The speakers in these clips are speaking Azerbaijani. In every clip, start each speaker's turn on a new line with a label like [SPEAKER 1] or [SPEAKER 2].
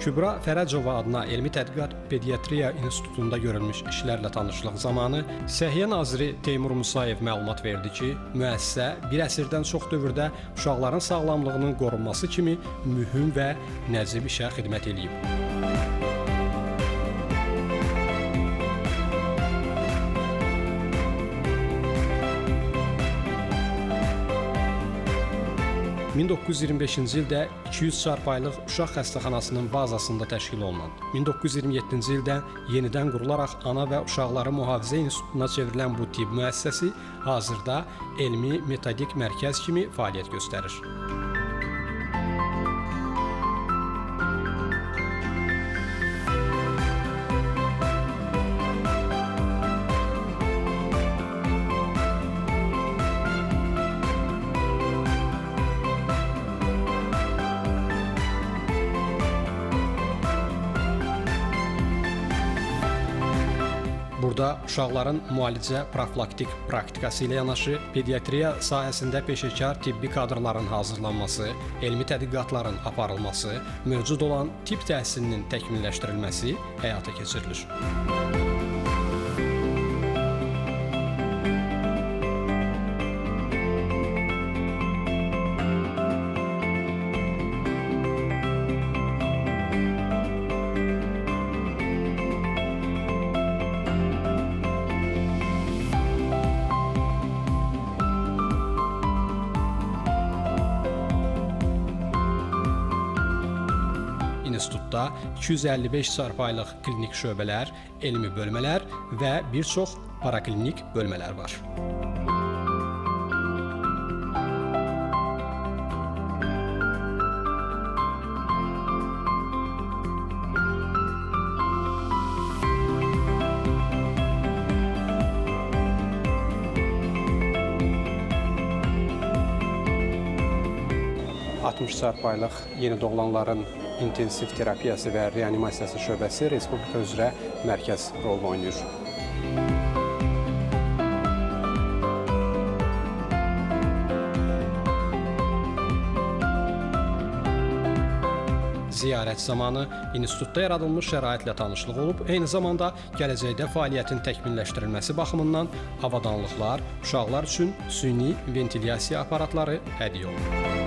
[SPEAKER 1] Kübra Fərəcova adına Elmi Tədqiqat Pediatriya İnstitutunda görülmüş işlərlə tanışlıq zamanı Səhiyyə naziri Teymur Musayev məlumat verdi ki, müəssisə bir əsrdən çox dövrdə uşaqların sağlamlığının qorunması kimi mühüm və nəcib işə xidmət edib. 1925-ci ildə 200 çarpayılıq uşaq xəstəxanasının bazasında təşkil olunan, 1927-ci ildə yenidən qurularaq Ana və Uşaqları Mühafizə İnstitutuna çevrilən bu tibb müəssisəsi hazırda elmi metodik mərkəz kimi fəaliyyət göstərir. Burada uşaqların müalicə profilaktik praktikası ilə yanaşı pediatriya sahəsində peşəkar tibbi kadrların hazırlanması, elmi tədqiqatların aparılması, mövcud olan tibb təhsilinin təkmilləşdirilməsi həyata keçirilir. İnstitutda 255 çarpayılıq klinik şöbələr, elmi bölmələr və bir çox paraklinik bölmələr var. Çarpayılıq yeni doğulanların intensiv terapiyası və reanimasiyası şöbəsi Respublika üzrə mərkəz rol oynayır. Ziyarət zamanı institutda yaradılmış şəraitlə tanışlıq olub, eyni zamanda gələcəkdə fəaliyyətin təkmilləşdirilməsi baxımından avadanlıqlar, uşaqlar üçün süni ventilyasiya aparatları hədiyyə olunur.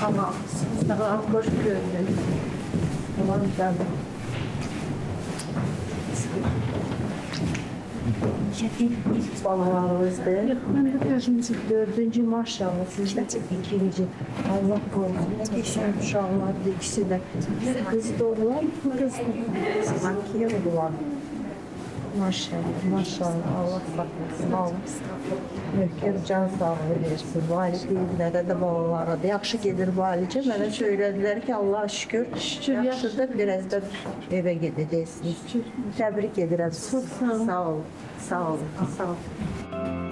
[SPEAKER 2] Ama daha hoş gördüm. Ulan güzel. Balalarımızdı. Dördüncü maşallah sizde ikinci. Allah korusun. İşte uşağlar ikisi de. Kız doğrular mı? Kız doğrular. Sanki yavrular. Maşallah, maşallah. Allah saklasın. Allah möhkəm can sağlığı versin. Valideynlərə də, balalara da. Yaxşı gedir valicə. Mənə söylədilər ki, Allah'a şükür. Yaxşıdır. Biraz da evə gedəcəksiniz. Təbrik edirəm. Sağ olun. Sağ olun. Sağ olun.